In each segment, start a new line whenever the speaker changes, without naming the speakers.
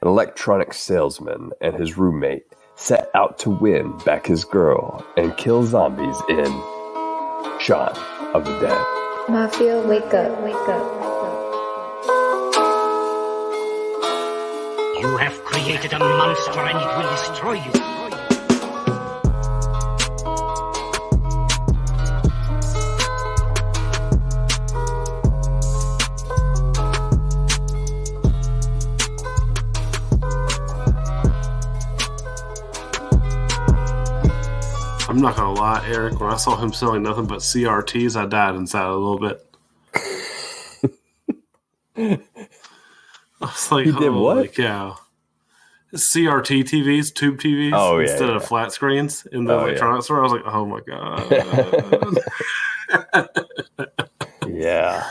an electronic salesman and his roommate set out to win back his girl and kill zombies in Shaun of the Dead.
Mafia, wake up, wake up.
You have created a monster and it will destroy you.
I'm not gonna lie, Eric, when I saw him selling nothing but CRTs, I died inside a little bit. I was like,
He did
holy
what?
cow. CRT TVs, tube TVs, instead of flat screens in the electronics store. I was like, oh my God.
Yeah.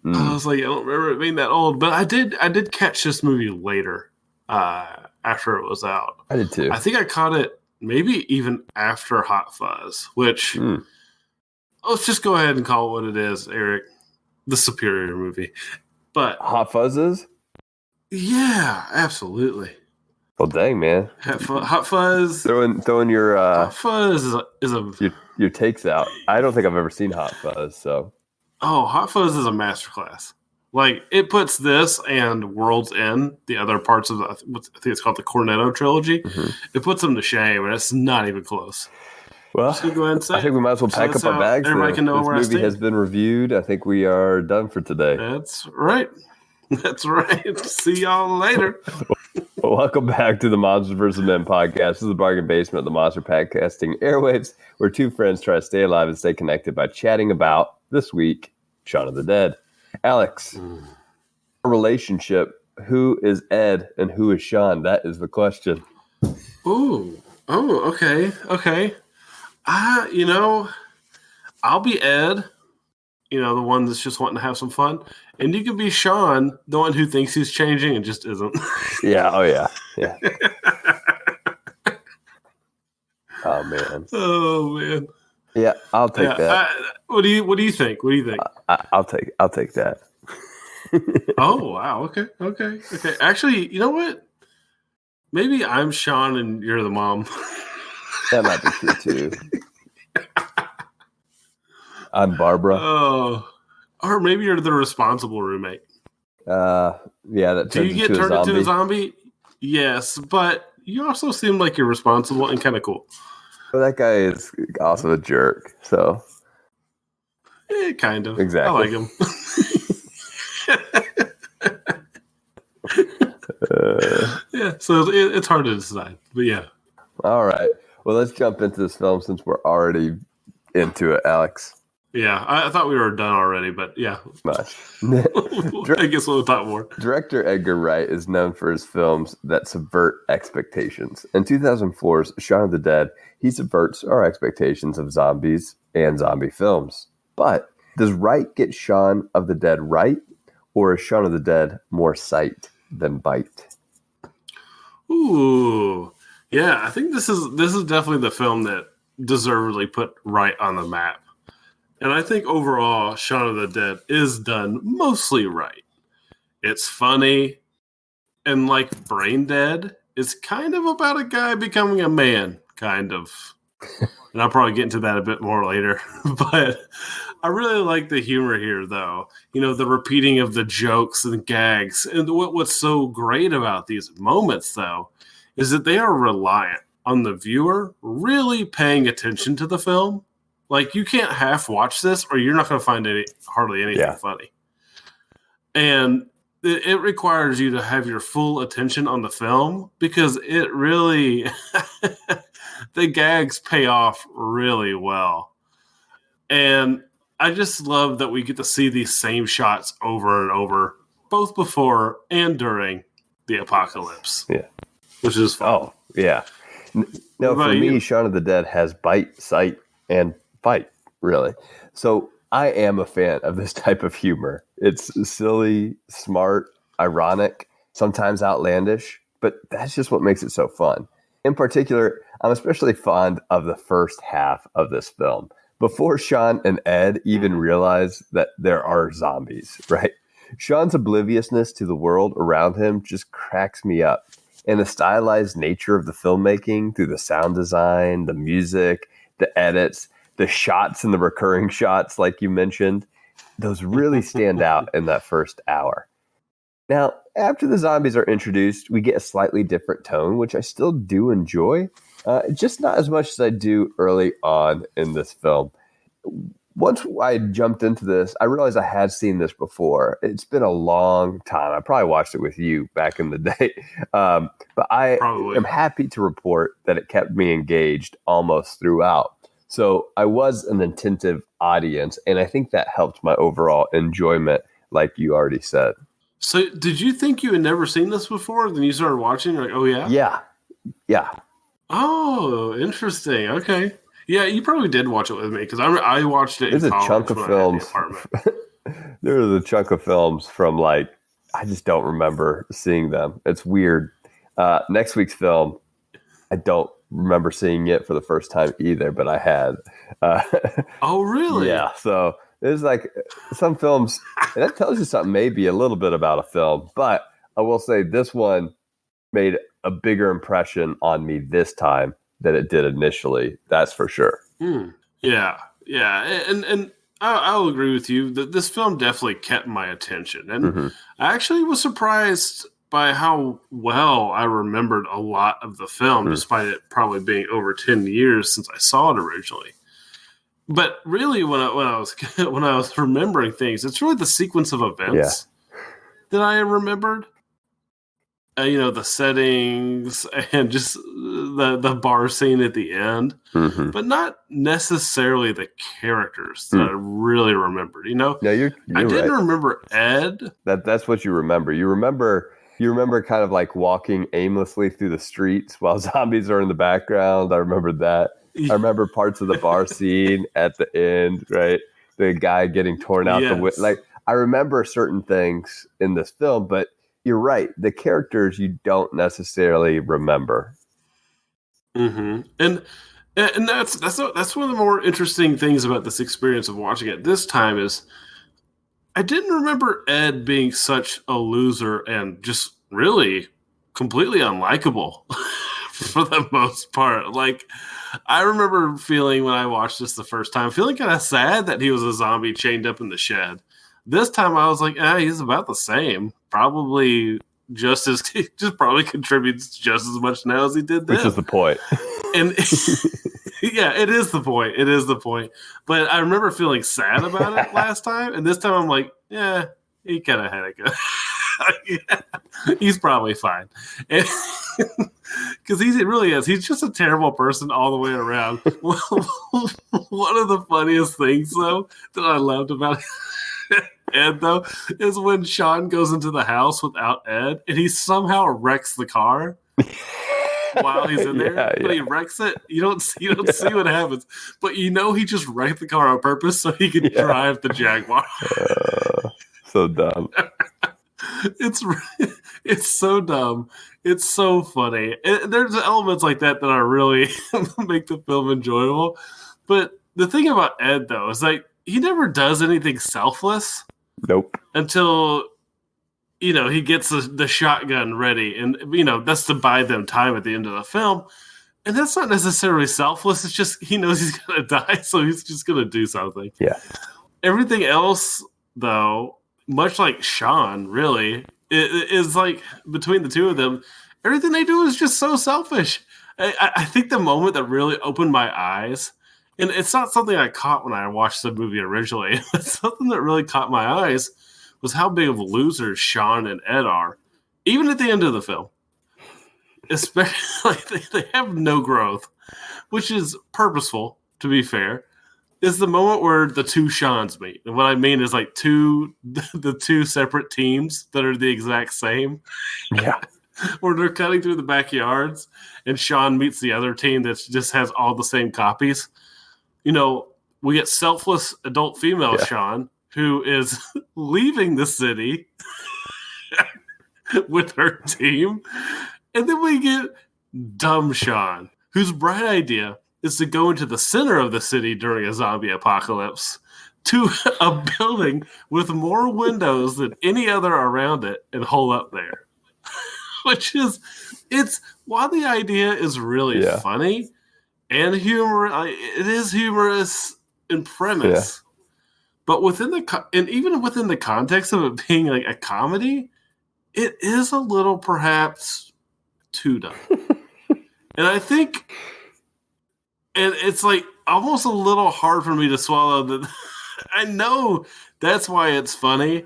I was like, I don't remember it being that old, but I did catch this movie later, after it was out.
I did too.
I think I caught it maybe even after Hot Fuzz, which let's just go ahead and call it what it is, Eric. The superior movie. But
Hot Fuzzes?
Yeah, absolutely.
Well, dang, man.
Hot Fuzz.
Throwing your
Hot Fuzz is a
your takes out. I don't think I've ever seen Hot Fuzz, so.
Oh, Hot Fuzz is a masterclass. Like, it puts this and World's End, the other parts of I think it's called the Cornetto trilogy. Mm-hmm. It puts them to shame, and it's not even close.
Well,
go ahead and say
I think we might as well pack up our bags.
Everybody can know where
this movie has been reviewed. I think we are done for today.
That's right. That's right. See y'all later.
Well, welcome back to the Monsters vs. Men podcast. This is the bargain basement of the Monster Podcasting airwaves, where two friends try to stay alive and stay connected by chatting about, this week, Shaun of the Dead. Alex, relationship, who is Ed and who is Shaun? That is the question.
Okay. I'll be Ed, the one that's just wanting to have some fun. And you can be Shaun, the one who thinks he's changing and just isn't.
Yeah, yeah. Oh, man. Yeah, I'll take that.
What do you think?
I'll take that.
Oh, wow. Okay. Actually, you know what? Maybe I'm Shaun and you're the mom.
That might be true too. I'm Barbara.
Oh, or maybe you're the responsible roommate.
Yeah, that.
Do you get turned into a zombie? Yes, but you also seem like you're responsible and kind of cool.
Well, that guy is also a jerk. So,
kind of.
Exactly.
I like him. Yeah, so it's hard to decide, but yeah.
All right. Well, let's jump into this film since we're already into it, Alex.
Yeah, I thought we were done already, but yeah.
Much.
I guess we'll talk more.
Director Edgar Wright is known for his films that subvert expectations. In 2004's Shaun of the Dead, he subverts our expectations of zombies and zombie films. But does Wright get Shaun of the Dead right, or is Shaun of the Dead more sight than bite?
Ooh, yeah. I think this is definitely the film that deservedly put Wright on the map. And I think overall, Shaun of the Dead is done mostly right. It's funny, and like Brain Dead, it's kind of about a guy becoming a man, kind of. And I'll probably get into that a bit more later. But I really like the humor here, though. The repeating of the jokes and gags. And what's so great about these moments, though, is that they are reliant on the viewer really paying attention to the film. Like, you can't half watch this or you're not going to find hardly anything funny. And it requires you to have your full attention on the film because it really, the gags pay off really well. And I just love that we get to see these same shots over and over, both before and during the apocalypse.
Yeah.
Which is fun.
Oh, yeah. No, for me, Shaun of the Dead has bite, sight, and fight, really. So I am a fan of this type of humor. It's silly, smart, ironic, sometimes outlandish, but that's just what makes it so fun. In particular, I'm especially fond of the first half of this film. Before Shaun and Ed even realize that there are zombies, right? Sean's obliviousness to the world around him just cracks me up. And the stylized nature of the filmmaking through the sound design, the music, the edits, the shots and the recurring shots, like you mentioned, those really stand out in that first hour. Now, after the zombies are introduced, we get a slightly different tone, which I still do enjoy, just not as much as I do early on in this film. Once I jumped into this, I realized I had seen this before. It's been a long time. I probably watched it with you back in the day. But I am happy to report that it kept me engaged almost throughout. So I was an attentive audience, and I think that helped my overall enjoyment, like you already said.
So did you think you had never seen this before? Then you started watching, you're like, oh, yeah?
Yeah.
Oh, interesting. Okay. Yeah, you probably did watch it with me because I watched it.
There's a chunk of films. There was a chunk of films from I just don't remember seeing them. It's weird. Next week's film, I don't remember seeing it for the first time either, but I had.
Oh, really?
Yeah. So there's some films, and that tells you something maybe a little bit about a film. But I will say this one made a bigger impression on me this time than it did initially. That's for sure.
Yeah. And I'll agree with you that this film definitely kept my attention. And I actually was surprised by how well I remembered a lot of the film, despite it probably being over 10 years since I saw it originally. But really, when I was remembering things, it's really the sequence of events that I remembered. The settings and just the bar scene at the end, but not necessarily the characters that I really remembered.
No, you're
I didn't
right.
remember Ed. That's
what you remember. You remember kind of walking aimlessly through the streets while zombies are in the background. I remember that. I remember parts of the bar scene at the end, right? The guy getting torn out the window. I remember certain things in this film, but you're right. The characters you don't necessarily remember.
And that's one of the more interesting things about this experience of watching it this time is I didn't remember Ed being such a loser and just really completely unlikable for the most part. I remember feeling when I watched this the first time, feeling kind of sad that he was a zombie chained up in the shed. This time I was like, he's about the same. Probably just probably contributes just as much now as he did then.
Which is the point.
And yeah, it is the point. It is the point. But I remember feeling sad about it last time. And this time I'm like, yeah, he kind of had it good. He's probably fine. Because he really is. He's just a terrible person all the way around. One of the funniest things, though, that I loved about Ed, though, is when Shaun goes into the house without Ed, and he somehow wrecks the car while he's in there. But he wrecks it. You don't see what happens. But he just wrecked the car on purpose so he could drive the Jaguar.
So dumb.
It's so dumb. It's so funny. There's elements like that that are really make the film enjoyable. But the thing about Ed, though, is he never does anything selfless.
Nope.
Until, he gets the shotgun ready. And, that's to buy them time at the end of the film. And that's not necessarily selfless. It's just he knows he's going to die, so he's just going to do something.
Yeah.
Everything else, though, much like Shaun, really, it is between the two of them, everything they do is just so selfish. I think the moment that really opened my eyes, and it's not something I caught when I watched the movie originally, it's something that really caught my eyes, was how big of losers Shaun and Ed are, even at the end of the film. Especially, they have no growth, which is purposeful, to be fair. Is the moment where the two Shauns meet. And what I mean is the two separate teams that are the exact same.
Yeah.
Where they're cutting through the backyards and Shaun meets the other team that just has all the same copies. We get selfless adult female Shaun, who is leaving the city with her team. And then we get dumb Shaun, whose bright idea is to go into the center of the city during a zombie apocalypse to a building with more windows than any other around it and hole up there. Which is, while the idea is really funny and it is humorous in premise, but even within the context of it being like a comedy, it is a little perhaps too dumb. And I think, and it's like almost a little hard for me to swallow that. I know that's why it's funny,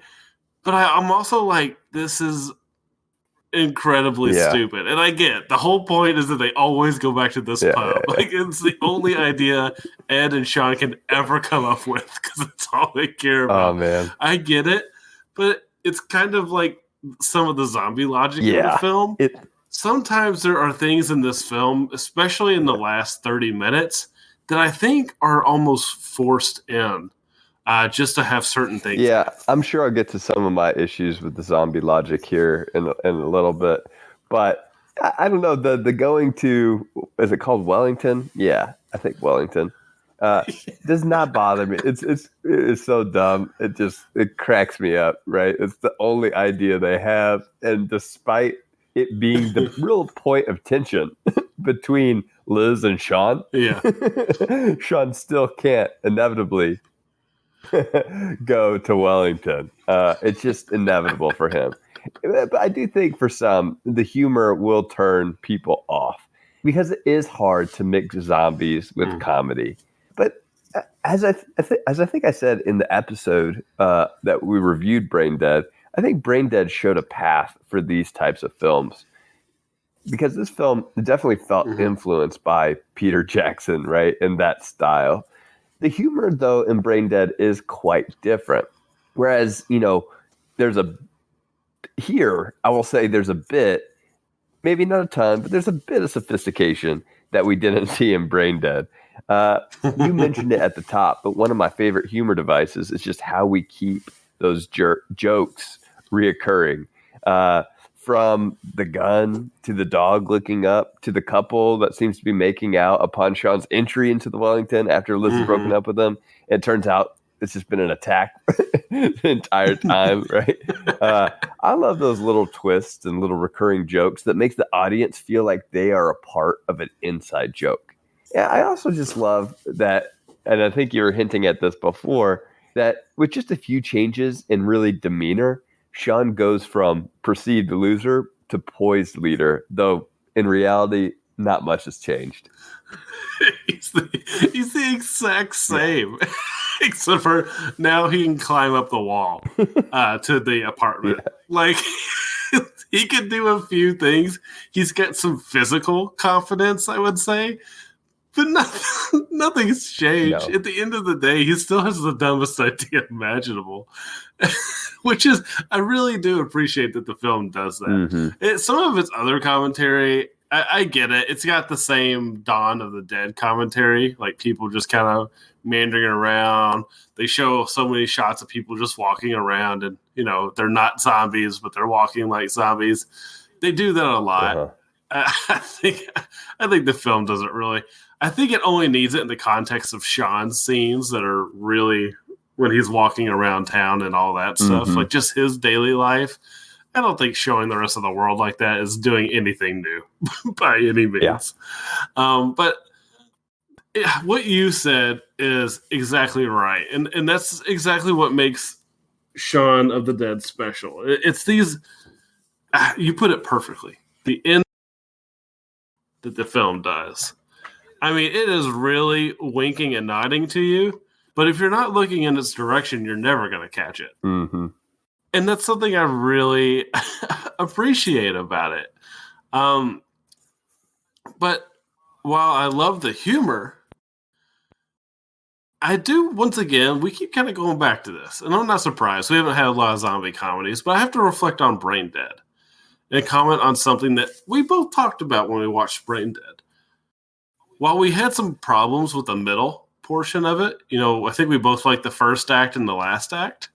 but I'm also like, this is incredibly stupid. And I get the whole point is that they always go back to this pub. Like, it's the only idea Ed and Shaun can ever come up with because it's all they care about.
Oh, man.
I get it, but it's kind of like some of the zombie logic in the film. Sometimes there are things in this film, especially in the last 30 minutes, that I think are almost forced in. Just to have certain things.
Yeah, I'm sure I'll get to some of my issues with the zombie logic here in a little bit. But I don't know, the going to, is it called Wellington? Yeah, I think Wellington. Does not bother me. It's so dumb. It cracks me up, right? It's the only idea they have. And despite it being the real point of tension between Liz and Shaun, Shaun still can't inevitably go to Wellington. It's just inevitable for him. But I do think for some, the humor will turn people off because it is hard to mix zombies with comedy. But as I think I said in the episode that we reviewed Brain Dead, I think Brain Dead showed a path for these types of films. Because this film definitely felt influenced by Peter Jackson, right, in that style. The humor, though, in Brain Dead is quite different. Whereas, there's a bit, maybe not a ton, but there's a bit of sophistication that we didn't see in Brain Dead. You mentioned it at the top, but one of my favorite humor devices is just how we keep those jokes reoccurring. From the gun to the dog looking up to the couple that seems to be making out upon Shaun's entry into the Wellington after Liz has broken up with him. It turns out it's just been an attack the entire time, right? I love those little twists and little recurring jokes that makes the audience feel like they are a part of an inside joke. Yeah, I also just love that, and I think you were hinting at this before, that with just a few changes in really demeanor, Shaun goes from perceived loser to poised leader, though in reality, not much has changed.
He's the exact same, except for now he can climb up the wall to the apartment. Yeah. Like, he can do a few things. He's got some physical confidence, I would say. But nothing's changed. No. At the end of the day, he still has the dumbest idea imaginable. Which is, I really do appreciate that the film does that. Some of its other commentary, I get it. It's got the same Dawn of the Dead commentary, like people just kind of meandering around. They show so many shots of people just walking around, and they're not zombies, but they're walking like zombies. They do that a lot. I think the film doesn't really. I think it only needs it in the context of Shaun's scenes that are really when he's walking around town and all that stuff, like just his daily life. I don't think showing the rest of the world like that is doing anything new by any means. Yeah. But what you said is exactly right. And that's exactly what makes Shaun of the Dead special. It's these, you put it perfectly. The end that the film does. I mean, it is really winking and nodding to you, but if you're not looking in its direction, you're never going to catch it. And that's something I really appreciate about it. But while I love the humor, I do, once again, we keep kind of going back to this, and I'm not surprised. We haven't had a lot of zombie comedies, but I have to reflect on Brain Dead and comment on something that we both talked about when we watched Brain Dead. While we had some problems with the middle portion of it, I think we both liked the first act and the last act.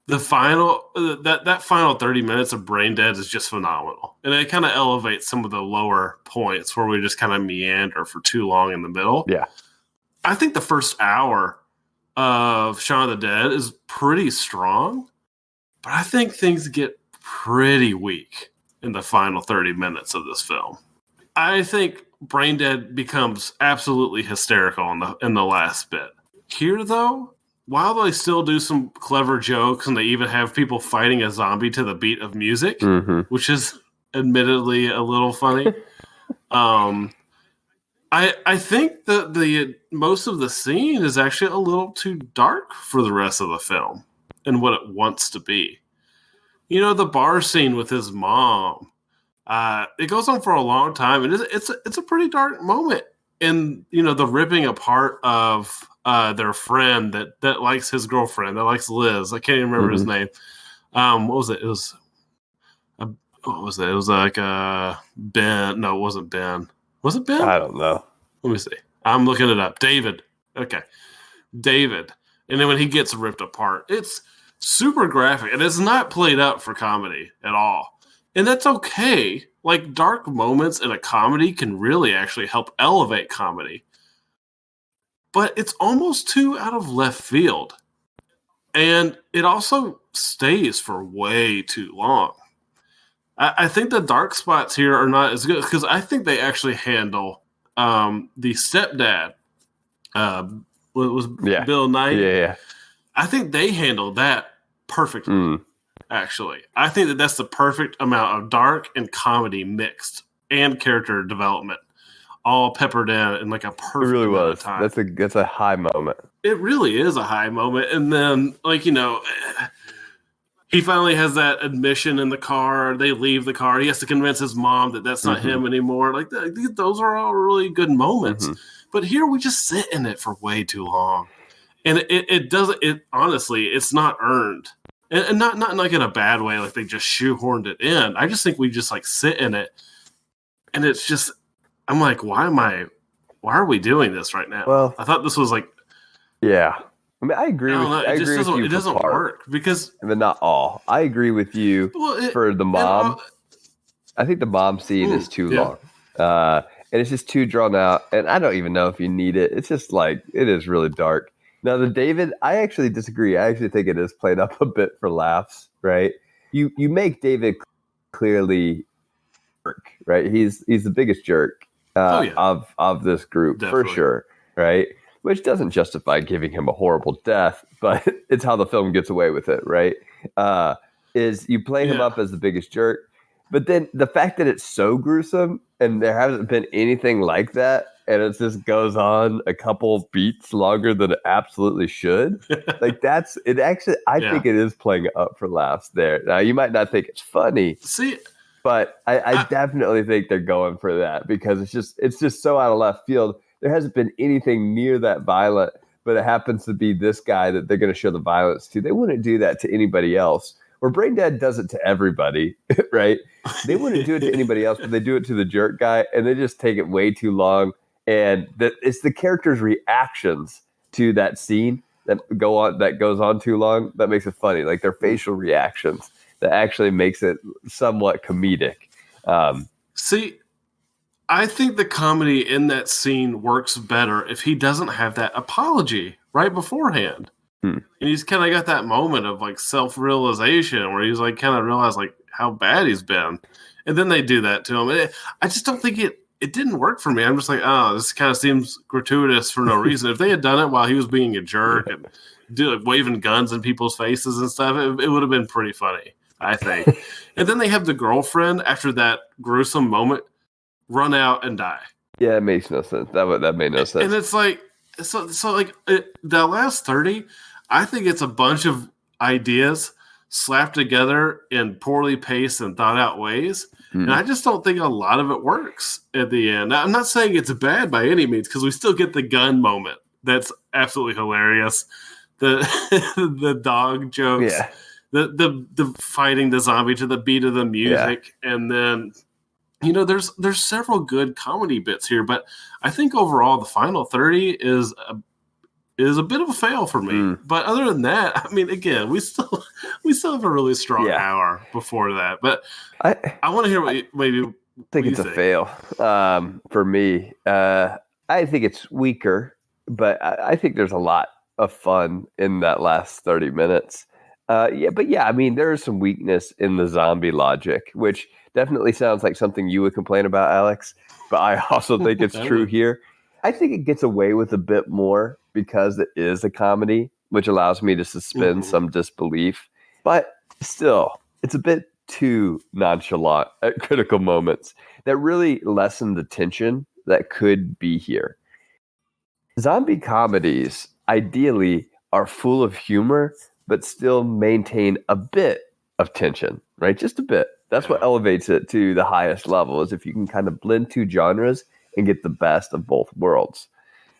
The final, that final 30 minutes of Brain Dead is just phenomenal. And it kind of elevates some of the lower points where we just kind of meander for too long in the middle.
Yeah.
I think the first hour of Shaun of the Dead is pretty strong, but I think things get pretty weak in the final 30 minutes of this film. I think Brain Dead becomes absolutely hysterical in the last bit. Here, though, while they still do some clever jokes and they even have people fighting a zombie to the beat of music, which is admittedly a little funny, I think that the most of the scene is actually a little too dark for the rest of the film and what it wants to be. You know, the bar scene with his mom. It goes on for a long time, and it's a pretty dark moment. And you know, the ripping apart of their friend that likes his girlfriend, that likes Liz. I can't even remember his name. What was it? It was what was it? It was like Ben. No, it wasn't Ben. Was it Ben?
I don't know.
Let me see. I'm looking it up. David. Okay, David. And then when he gets ripped apart, it's super graphic, and it's not played up for comedy at all. And that's okay. Like, dark moments in a comedy can really actually help elevate comedy. But it's almost too out of left field. And it also stays for way too long. I think the dark spots here are not as good because I think they actually handle the stepdad. Was Bill Knight?
Yeah.
I think they handle that perfectly. Actually, I think that's the perfect amount of dark and comedy mixed and character development all peppered in like a perfect
it really
amount
was.
of time.
That's a high moment.
It really is a high moment. And then, like, you know, he finally has that admission in the car. They leave the car. He has to convince his mom that that's not him anymore. Like, those are all really good moments. But here we just sit in it for way too long. And it doesn't, honestly, it's not earned. And not like in a bad way, like they just shoehorned it in. I just think we just like sit in it, and it's just, I'm like, why are we doing this right now?
Well,
I thought this was like,
yeah. I mean, I agree with you.
It doesn't work because,
but not all. I agree with you for the mom. I think the mom scene is too long, and it's just too drawn out. And I don't even know if you need it. It's just like it is really dark. Now, the David, I actually disagree. I actually think it is played up a bit for laughs, right? You make David clearly jerk, right? He's the biggest jerk of this group, definitely. For sure, right? Which doesn't justify giving him a horrible death, but it's how the film gets away with it, right? Is you play him up as the biggest jerk, but then the fact that it's so gruesome and there hasn't been anything like that, and it just goes on a couple beats longer than it absolutely should. Like that's it. Actually, I think it is playing up for laughs there. Now you might not think it's funny, but I definitely think they're going for that because it's just so out of left field. There hasn't been anything near that violent, but it happens to be this guy that they're going to show the violence to. They wouldn't do that to anybody else. Where Brain Dead does it to everybody, right? They wouldn't do it to anybody else, but they do it to the jerk guy, and they just take it way too long. And it's the character's reactions to that scene that goes on too long that makes it funny. Like their facial reactions that actually makes it somewhat comedic.
See, I think the comedy in that scene works better if he doesn't have that apology right beforehand. And he's kind of got that moment of like self-realization where he's like kind of realized like how bad he's been. And then they do that to him. I just don't think it didn't work for me. I'm just like, oh, this kind of seems gratuitous for no reason. If they had done it while he was being a jerk and like waving guns in people's faces and stuff, it would have been pretty funny, I think. And then they have the girlfriend after that gruesome moment run out and die.
Yeah, it makes no sense. That made no sense.
And it's like, so like the last 30, I think it's a bunch of ideas slapped together in poorly paced and thought out ways. And I just don't think a lot of it works at the end. Now, I'm not saying it's bad by any means because we still get the gun moment. That's absolutely hilarious. The dog jokes, the fighting the zombie to the beat of the music, and then you know there's several good comedy bits here, but I think overall the final 30 is a bit of a fail for me. But other than that, I mean, again, we still have a really strong hour before that. But I want to hear what you
think it's a fail for me. I think it's weaker, but I think there's a lot of fun in that last 30 minutes. I mean, there is some weakness in the zombie logic, which definitely sounds like something you would complain about, Alex. But I also think it's true here. I think it gets away with a bit more because it is a comedy, which allows me to suspend some disbelief. But still, it's a bit too nonchalant at critical moments that really lessen the tension that could be here. Zombie comedies, ideally, are full of humor, but still maintain a bit of tension, right? Just a bit. That's what elevates it to the highest level, is if you can kind of blend two genres and get the best of both worlds.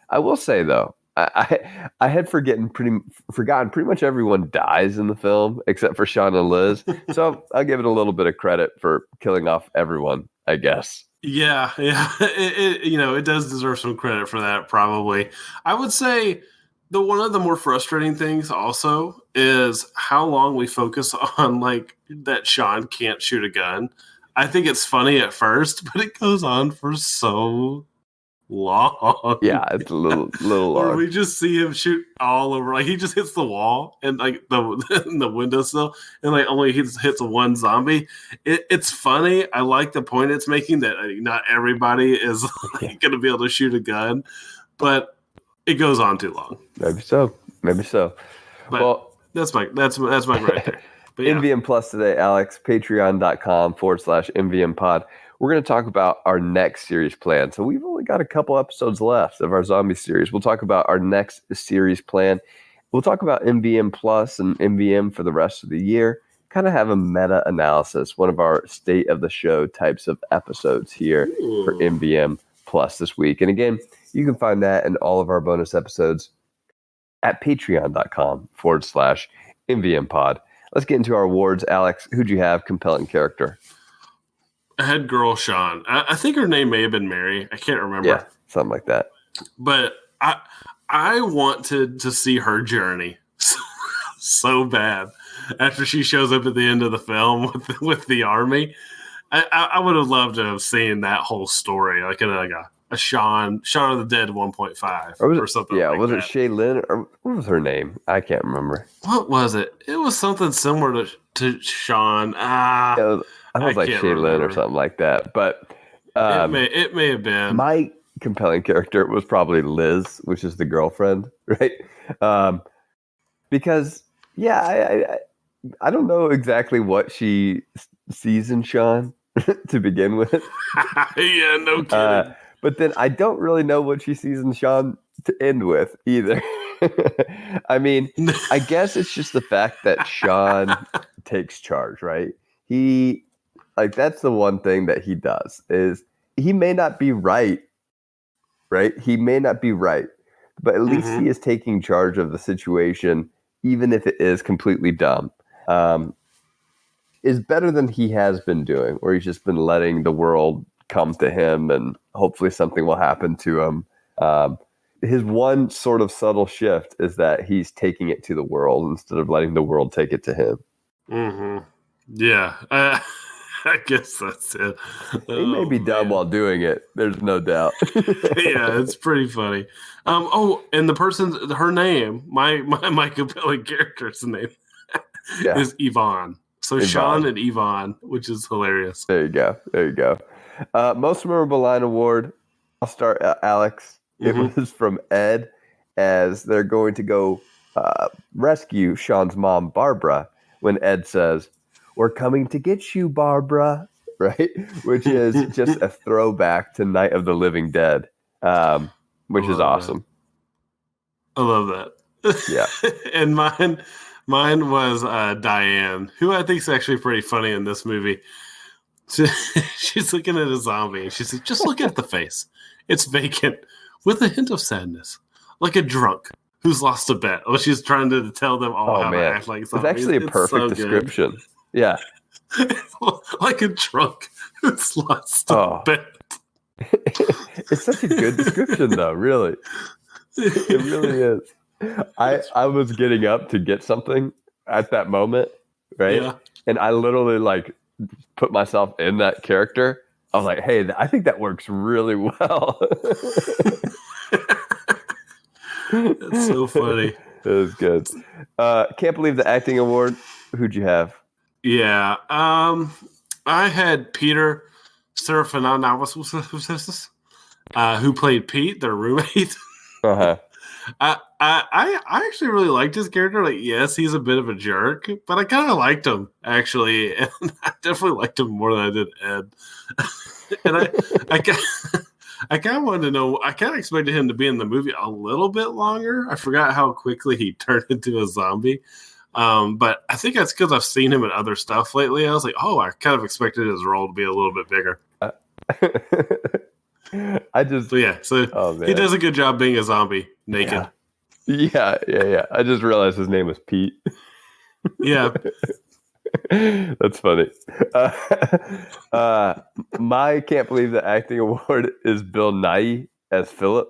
I will say, though, I had forgotten pretty much everyone dies in the film except for Shaun and Liz. So I'll give it a little bit of credit for killing off everyone, I guess.
Yeah. It does deserve some credit for that, probably. I would say one of the more frustrating things also is how long we focus on like that Shaun can't shoot a gun. I think it's funny at first, but it goes on for so long.
Yeah, it's a little long.
Or we just see him shoot all over. Like he just hits the wall and like the windowsill, and like only hits one zombie. It's funny. I like the point it's making that not everybody is going to be able to shoot a gun, but it goes on too long.
Maybe so.
But
well,
that's my right there. But yeah.
MVM Plus today, Alex. Patreon.com/MVM Pod. We're going to talk about our next series plan. So we've only got a couple episodes left of our zombie series. We'll talk about our next series plan. We'll talk about MVM Plus and MVM for the rest of the year. Kind of have a meta-analysis, one of our state of the show types of episodes here for MVM Plus this week. And again, you can find that in all of our bonus episodes at patreon.com/MVM Pod. Let's get into our awards. Alex, who'd you have compelling character?
Head girl Shaun. I think her name may have been Mary. I can't remember.
Yeah, something like that.
But I want to see her journey so bad after she shows up at the end of the film with the army. I would have loved to have seen that whole story, like in a Shaun of the Dead 1.5 or something.
Yeah,
like
was
that.
it Shaylin or what was her name? I can't remember.
What was it? It was something similar to Shaun.
I thought it was like Shaylin or something like that. But
it may have been.
My compelling character was probably Liz, which is the girlfriend, right? Because I don't know exactly what she sees in Shaun to begin with.
Yeah, no kidding.
But then I don't really know what she sees in Shaun to end with either. I mean, I guess it's just the fact that Shaun takes charge, right? That's the one thing that he does is he may not be right? He may not be right, but at least he is taking charge of the situation, even if it is completely dumb. Is better than he has been doing, where he's just been letting the world come to him and hopefully something will happen to him. His one sort of subtle shift is that he's taking it to the world instead of letting the world take it to him.
Mm-hmm. Yeah, I guess that's it.
He may be dumb while doing it. There's no doubt.
Yeah, it's pretty funny. And her name, my compelling character's name is Yvonne. So Yvonne. Shaun and Yvonne, which is hilarious.
There you go. Most memorable line award. I'll start, Alex. It was from Ed, as they're going to go rescue Shaun's mom, Barbara, when Ed says, "We're coming to get you, Barbara," right? Which is just a throwback to Night of the Living Dead, which is awesome.
That. I love that.
Yeah.
And mine was Diane, who I think is actually pretty funny in this movie. She's looking at a zombie, and she says, "Just look at the face. It's vacant, with a hint of sadness, like a drunk who's lost a bet." Well, she's trying to tell them all how to act like zombies.
It's actually a perfect description. Yeah.
Like a drunk who's lost a bet.
It's such a good description, though, really. It really is. I was getting up to get something at that moment, right? Yeah. And I literally put myself in that character. I was like, hey, I think that works really well.
That's so funny.
It was good. Can't believe the acting award. Who'd you have?
Yeah. I had Peter Serafinowicz, who played Pete, their roommate.
Uh-huh.
I actually really liked his character. Like, yes, he's a bit of a jerk, but I kind of liked him actually, and I definitely liked him more than I did Ed. And I kind of wanted to know. I kind of expected him to be in the movie a little bit longer. I forgot how quickly he turned into a zombie. But I think that's because I've seen him in other stuff lately. I was like, oh, I kind of expected his role to be a little bit bigger. So he does a good job being a zombie naked.
Yeah. I just realized his name was Pete.
Yeah.
That's funny. My can't believe the acting award is Bill Nighy as Philip.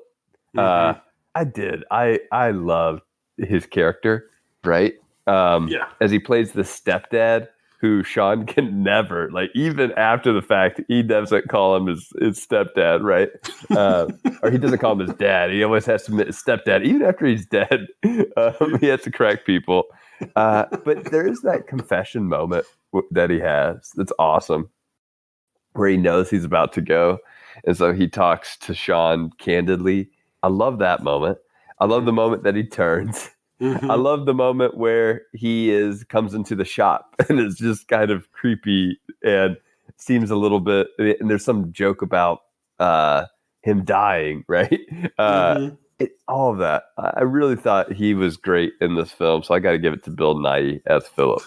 I loved his character, right? As he plays the stepdad who Shaun can never, like, even after the fact, he doesn't call him his stepdad, right? Or he doesn't call him his dad. He always has to admit his stepdad. Even after he's dead, he has to correct people. But there is that confession moment that he has that's awesome, where he knows he's about to go. And so he talks to Shaun candidly. I love that moment. I love the moment that he turns. I love the moment where he comes into the shop and it's just kind of creepy and seems a little bit, and there's some joke about him dying, right? All of that. I really thought he was great in this film, so I got to give it to Bill Nighy as Philip.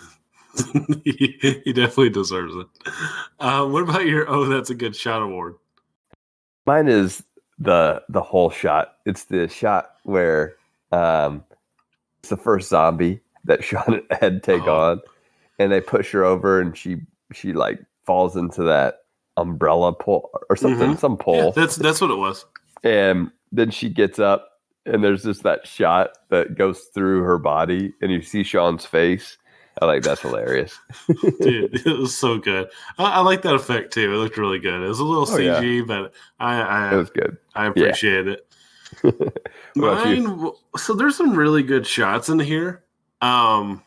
He definitely deserves it. What about your that's a good shot award?
Mine is the whole shot. It's the shot where it's the first zombie that Shaun and Ed take on, and they push her over, and she like falls into that umbrella pole or something, some pole.
Yeah, that's what it was.
And then she gets up, and there's just that shot that goes through her body, and you see Shaun's face. I like that's hilarious.
Dude, it was so good. I like that effect too. It looked really good. It was a little CG, but it was good. I appreciate it. Mine. So there's some really good shots in here, that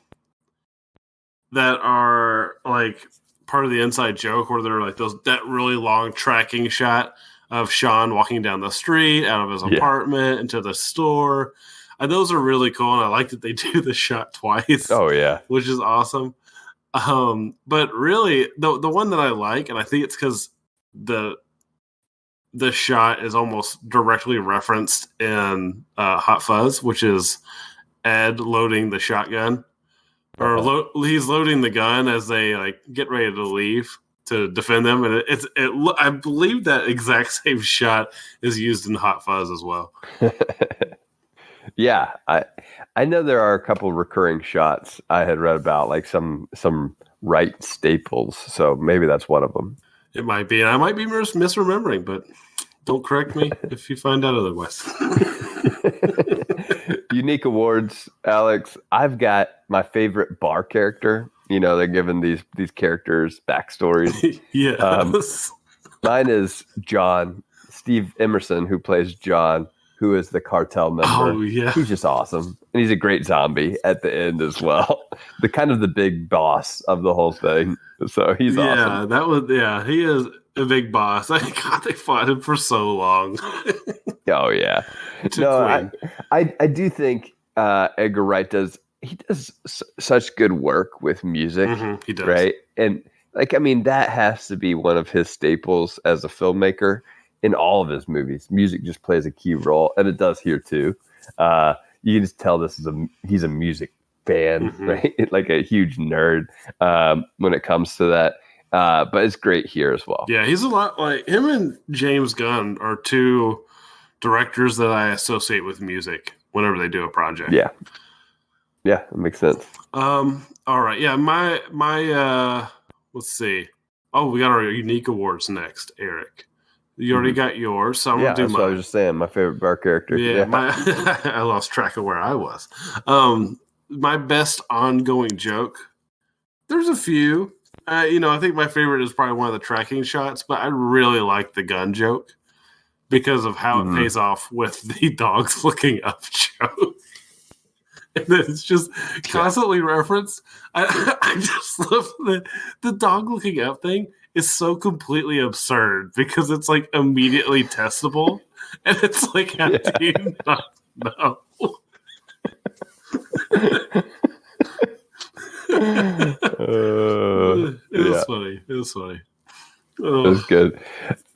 are like part of the inside joke, where they're like that really long tracking shot of Shaun walking down the street out of his apartment into the store. And those are really cool, and I like that they do the shot twice.
Oh yeah,
which is awesome. But really, the one that I like, and I think it's because the shot is almost directly referenced in Hot Fuzz, which is Ed loading the shotgun, or he's loading the gun as they like get ready to leave to defend them, and I believe that exact same shot is used in Hot Fuzz as well.
Yeah, I know there are a couple recurring shots I had read about, like some Wright staples. So maybe that's one of them.
It might be, and I might be misremembering, but don't correct me if you find out otherwise.
Unique awards, Alex. I've got my favorite bar character. You know, they're giving these characters backstories.
Yes.
Mine is John, Steve Emerson, who plays John, who is the cartel member.
Oh, yeah.
He's just awesome. And he's a great zombie at the end as well. The kind of the big boss of the whole thing. So he's awesome.
He is a big boss. God, they fought him for so long.
Oh, yeah. I do think Edgar Wright does such good work with music.
He does.
Right? And that has to be one of his staples as a filmmaker. In all of his movies, music just plays a key role, and it does here too. You can just tell he's a music fan, right? Like a huge nerd when it comes to that. But it's great here as well.
Yeah, he's a lot like him and James Gunn are two directors that I associate with music whenever they do a project.
Yeah, it makes sense.
All right, yeah, my let's see. Oh, we got our unique awards next, Eric. You already got yours, so I'm gonna do
that's
mine.
what I was just saying. My favorite bar character.
Yeah. I lost track of where I was. My best ongoing joke. There's a few. I think my favorite is probably one of the tracking shots, but I really like the gun joke because of how it pays off with the dogs looking up joke. And it's just constantly referenced. I just love the dog looking up thing is so completely absurd because it's like immediately testable. And it's like, how do you not know? It was funny. It was funny.
It was good.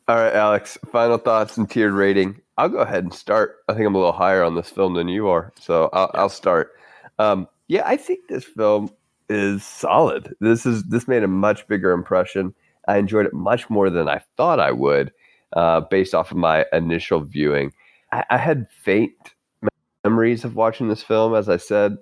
All right, Alex, final thoughts and tiered rating. I'll go ahead and start. I think I'm a little higher on this film than you are, so I'll start. I think this film is solid. This made a much bigger impression. I enjoyed it much more than I thought I would, based off of my initial viewing. I had faint memories of watching this film, as I said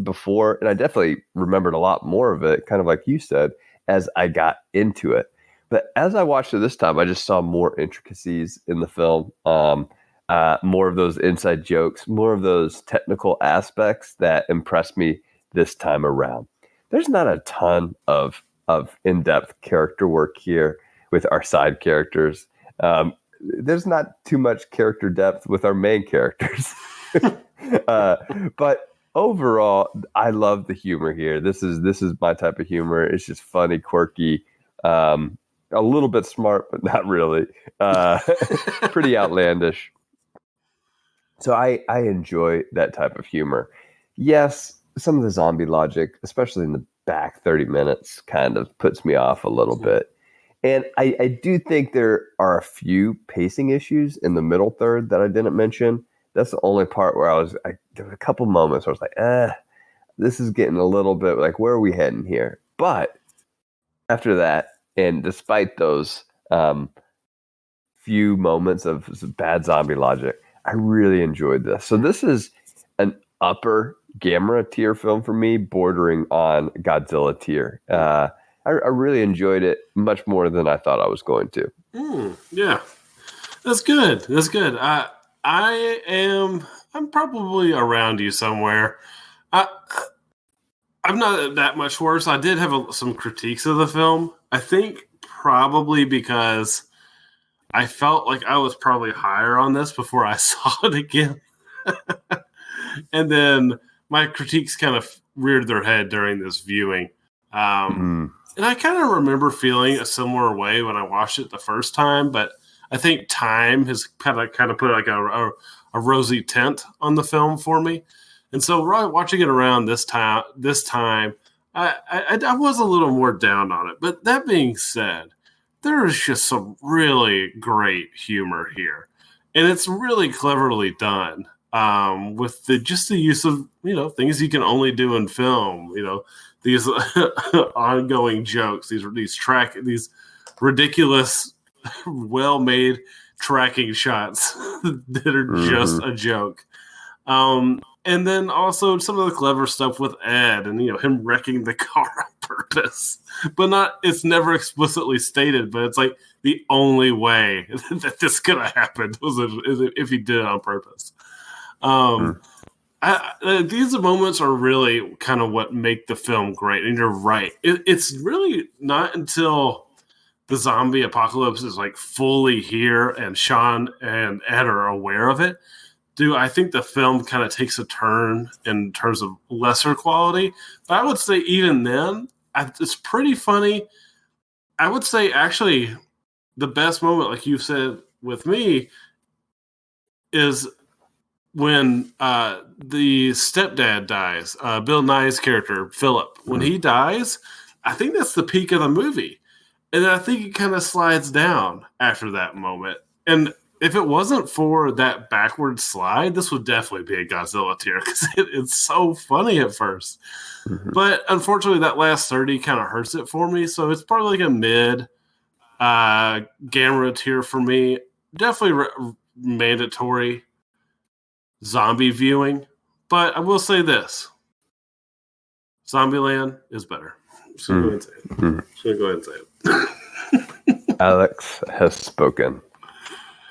before, and I definitely remembered a lot more of it, kind of like you said, as I got into it. But as I watched it this time, I just saw more intricacies in the film, more of those inside jokes, more of those technical aspects that impressed me this time around. There's not a ton of in-depth character work here with our side characters. There's not too much character depth with our main characters. But overall, I love the humor here. This is my type of humor. It's just funny, quirky, a little bit smart, but not really. Pretty outlandish. So I enjoy that type of humor. Yes, some of the zombie logic, especially in the back 30 minutes, kind of puts me off a little bit. And I do think there are a few pacing issues in the middle third that I didn't mention. That's the only part where there were a couple moments where I was like, this is getting a little bit like, where are we heading here? But after that, and despite those few moments of bad zombie logic, I really enjoyed this. So this is an upper Gamera tier film for me, bordering on Godzilla tier. I really enjoyed it much more than I thought I was going to.
Yeah, that's good. That's good. I'm probably around you somewhere. I'm not that much worse. I did have some critiques of the film. I think probably because I felt like I was probably higher on this before I saw it again. And then my critiques kind of reared their head during this viewing. And I kind of remember feeling a similar way when I watched it the first time, but I think time has kind of put like a rosy tint on the film for me. And so watching it around this time, I was a little more down on it. But that being said, there is just some really great humor here, and it's really cleverly done with the use of things you can only do in film. These ongoing jokes, these ridiculous, well-made tracking shots that are just a joke. And then also some of the clever stuff with Ed and him wrecking the car on purpose, but it's never explicitly stated. But it's like the only way that this could have happened was if he did it on purpose. These moments are really kind of what make the film great. And you're right, it's really not until the zombie apocalypse is like fully here and Shaun and Ed are aware of it, I think the film kind of takes a turn in terms of lesser quality. But I would say even then, it's pretty funny. I would say actually the best moment, like you said with me, is when the stepdad dies. Bill Nye's character, Philip. When he dies, I think that's the peak of the movie. And then I think it kind of slides down after that moment. And if it wasn't for that backward slide, this would definitely be a Godzilla tier because it's so funny at first. But unfortunately, that last 30 kind of hurts it for me. So it's probably like a mid Gamera tier for me. Definitely mandatory zombie viewing. But I will say this. Zombieland is better. Just gonna go ahead and say it.
Alex has spoken.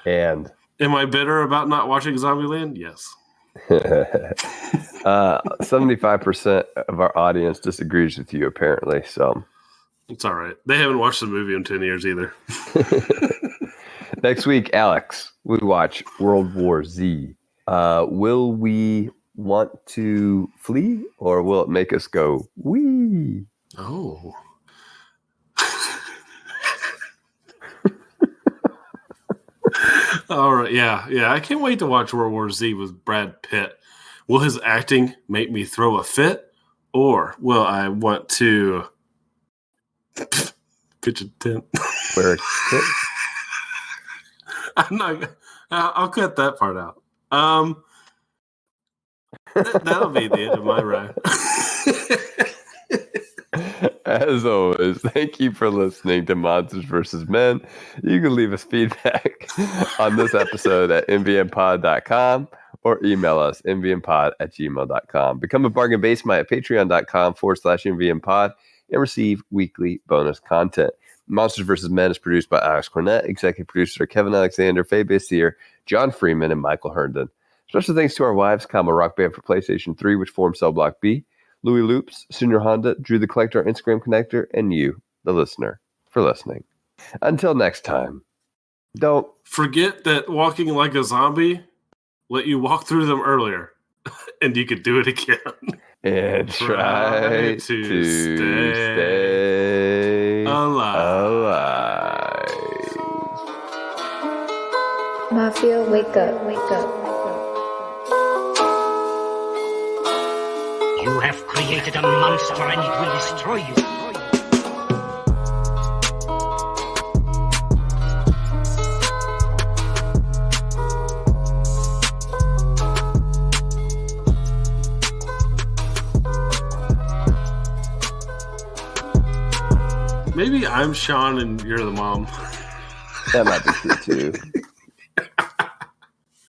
And
am I bitter about not watching Zombieland? Yes.
75% of our audience disagrees with you, apparently. So
it's all right. They haven't watched the movie in 10 years either.
Next week, Alex, we watch World War Z. Will we want to flee, or will it make us go wee?
Oh. All right, yeah. I can't wait to watch World War Z with Brad Pitt. Will his acting make me throw a fit, or will I want to pitch a tent?
Where a tit?
I'm not. I'll cut that part out. That'll be the end of my ride.
As always, thank you for listening to Monsters vs. Men. You can leave us feedback on this episode at mvmpod.com or email us mvmpod@gmail.com. Become a bargain basement at patreon.com/mvmpod and receive weekly bonus content. Monsters vs. Men is produced by Alex Cornett, executive producer Kevin Alexander, Faye Bastier, John Freeman, and Michael Herndon. Special thanks to our wives, Kama Rock Band for PlayStation 3, which forms Cell Block B, Louis Loops, Senior Honda, Drew the Collector, Instagram Connector, and you, the listener, for listening. Until next time, don't
forget that walking like a zombie let you walk through them earlier, and you could do it again.
And try to stay alive.
Mafia, wake up, wake up.
You have created a monster and it will destroy you.
Maybe I'm Shaun and you're the mom.
That might be true too.